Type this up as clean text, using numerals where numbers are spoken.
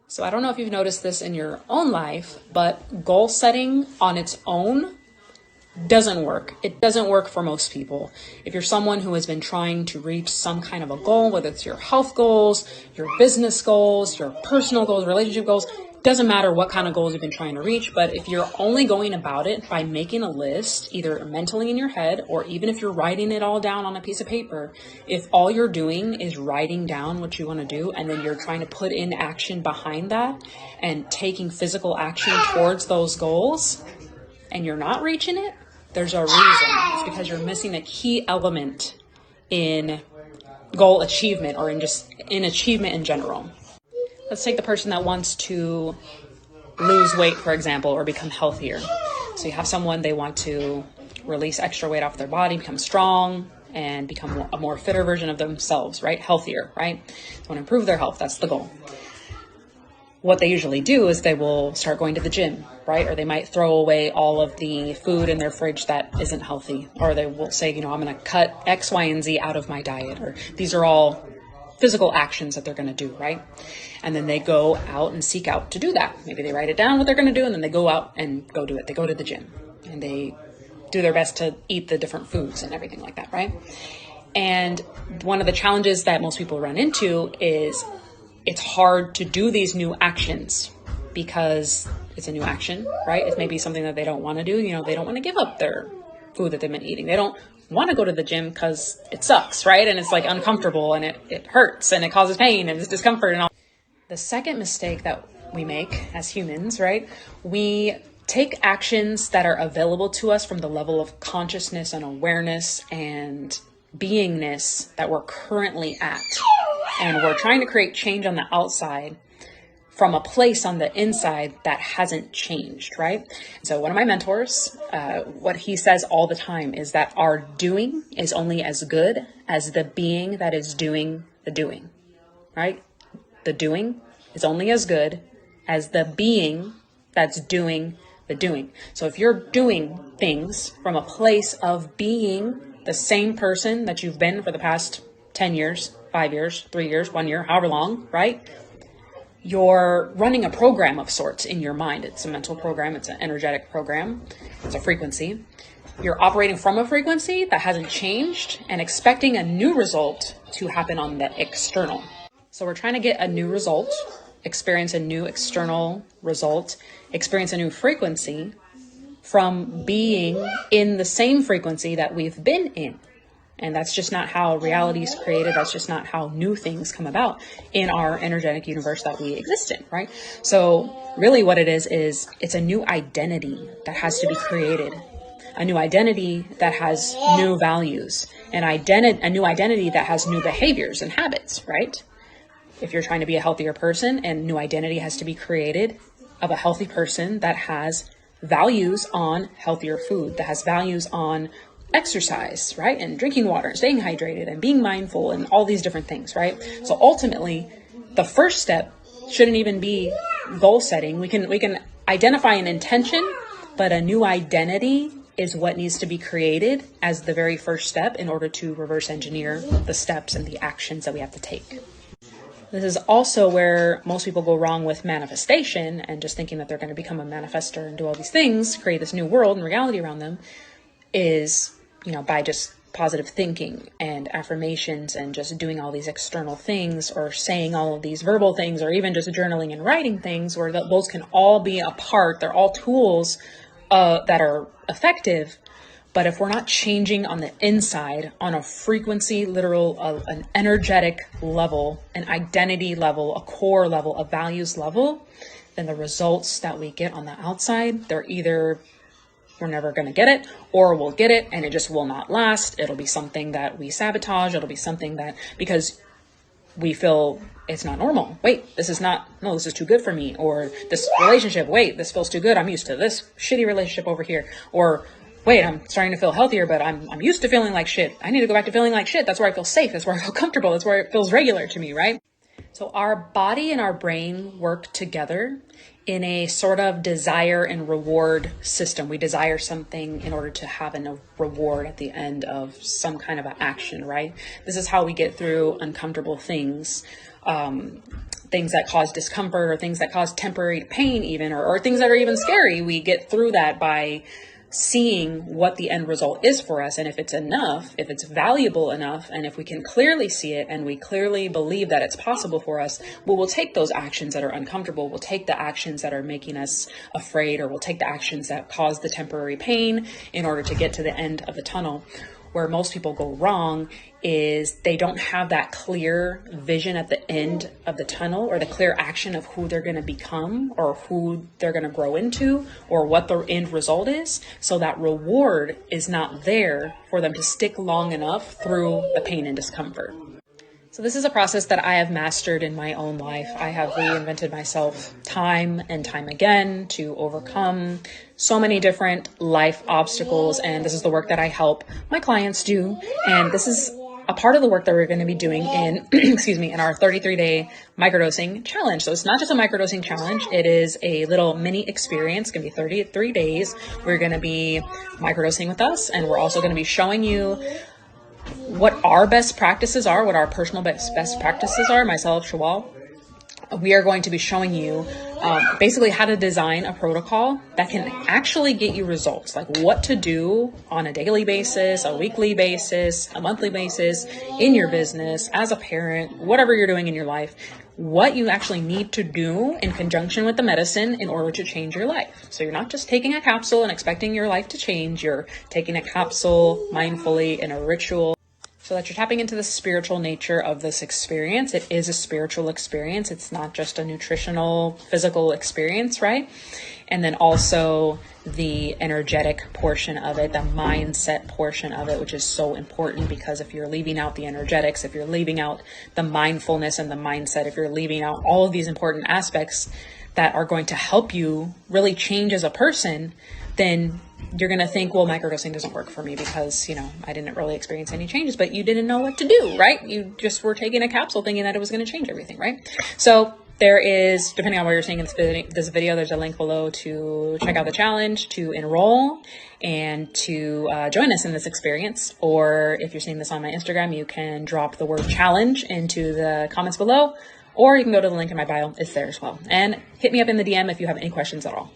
So I don't know if you've noticed this in your own life, but goal setting on its own doesn't work. It doesn't work for most people. If you're someone who has been trying to reach some kind of a goal, whether it's your health goals, your business goals, your personal goals, relationship goals, doesn't matter what kind of goals you've been trying to reach, but if you're only going about it by making a list, either mentally in your head, or even if you're writing it all down on a piece of paper, if all you're doing is writing down what you want to do, and then you're trying to put in action behind that and taking physical action towards those goals, and you're not reaching it, there's a reason. It's because you're missing a key element in goal achievement, or in achievement in general. Let's take the person that wants to lose weight, for example, or become healthier. So you have someone, they want to release extra weight off their body, become strong, and become a more fitter version of themselves, right? Healthier, right? They want to improve their health. That's the goal. What they usually do is they will start going to the gym, right? Or they might throw away all of the food in their fridge that isn't healthy. Or they will say, I'm going to cut X, Y, and Z out of my diet. Or these are all physical actions that they're going to do, right? And then they go out and seek out to do that. Maybe they write it down what they're going to do, and then they go out and go do it. They go to the gym and they do their best to eat the different foods and everything like that, right? And one of the challenges that most people run into is it's hard to do these new actions because it's a new action, right? It's maybe something that they don't want to do. They don't want to give up their food that they've been eating. They don't want to go to the gym because it sucks, right? And it's like uncomfortable, and it hurts, and it causes pain and it's discomfort and all. The second mistake that we make as humans, right? We take actions that are available to us from the level of consciousness and awareness and beingness that we're currently at. And we're trying to create change on the outside from a place on the inside that hasn't changed, right? So one of my mentors, what he says all the time is that our doing is only as good as the being that is doing the doing, right? The doing is only as good as the being that's doing the doing. So if you're doing things from a place of being the same person that you've been for the past 10 years, 5 years, 3 years, 1 year, however long, right? You're running a program of sorts in your mind. It's a mental program. It's an energetic program. It's a frequency. You're operating from a frequency that hasn't changed and expecting a new result to happen on the external. So we're trying to get a new result, experience a new external result, experience a new frequency from being in the same frequency that we've been in. And that's just not how reality is created. That's just not how new things come about in our energetic universe that we exist in, right? So really what it is it's a new identity that has to be created. A new identity that has new values. A new identity that has new behaviors and habits, right? If you're trying to be a healthier person, and new identity has to be created of a healthy person that has values on healthier food, that has values on exercise, right? And drinking water, and staying hydrated, and being mindful, and all these different things, right? So ultimately, the first step shouldn't even be goal setting. We can identify an intention, but a new identity is what needs to be created as the very first step in order to reverse engineer the steps and the actions that we have to take. This is also where most people go wrong with manifestation and just thinking that they're going to become a manifestor and do all these things, create this new world and reality around them, is, by just positive thinking and affirmations and just doing all these external things, or saying all of these verbal things, or even just journaling and writing things, where those can all be a part. They're all tools that are effective. But if we're not changing on the inside, on a frequency, an energetic level, an identity level, a core level, a values level, then the results that we get on the outside, they're either we're never going to get it, or we'll get it and it just will not last. It'll be something that we sabotage. It'll be something that, because we feel it's not normal. Wait, this is too good for me. Or this relationship, wait, this feels too good. I'm used to this shitty relationship over here. Or wait, I'm starting to feel healthier, but I'm used to feeling like shit. I need to go back to feeling like shit. That's where I feel safe. That's where I feel comfortable. That's where it feels regular to me, right? So our body and our brain work together in a sort of desire and reward system. We desire something in order to have a reward at the end of some kind of an action, right? This is how we get through uncomfortable things. things that cause discomfort or things that cause temporary pain even, or things that are even scary. We get through that by seeing what the end result is for us. And if it's enough, if it's valuable enough, and if we can clearly see it and we clearly believe that it's possible for us, we'll take those actions that are uncomfortable. We'll take the actions that are making us afraid, or we'll take the actions that cause the temporary pain in order to get to the end of the tunnel. Where most people go wrong is they don't have that clear vision at the end of the tunnel, or the clear action of who they're going to become, or who they're going to grow into, or what the end result is. So that reward is not there for them to stick long enough through the pain and discomfort. So this is a process that I have mastered in my own life. I have reinvented myself time and time again to overcome so many different life obstacles. And this is the work that I help my clients do. And this is a part of the work that we're going to be doing in, in our 33-day microdosing challenge. So it's not just a microdosing challenge. It is a little mini experience. It's going to be 33 days. We're going to be microdosing with us. And we're also going to be showing you what our best practices are, what our personal best practices are, myself, Shawal. We are going to be showing you basically how to design a protocol that can actually get you results, like what to do on a daily basis, a weekly basis, a monthly basis, in your business, as a parent, whatever you're doing in your life, what you actually need to do in conjunction with the medicine in order to change your life. So you're not just taking a capsule and expecting your life to change. You're taking a capsule mindfully in a ritual, so that you're tapping into the spiritual nature of this experience. It is a spiritual experience. It's not just a nutritional, physical experience, right? And then also the energetic portion of it, the mindset portion of it, which is so important, because if you're leaving out the energetics, if you're leaving out the mindfulness and the mindset, if you're leaving out all of these important aspects that are going to help you really change as a person, then you're going to think, well, microdosing doesn't work for me because, I didn't really experience any changes, but you didn't know what to do, right? You just were taking a capsule thinking that it was going to change everything, right? So there is, depending on where you're seeing this video, there's a link below to check out the challenge, to enroll, and to join us in this experience. Or if you're seeing this on my Instagram, you can drop the word challenge into the comments below, or you can go to the link in my bio. It's there as well. And hit me up in the DM if you have any questions at all.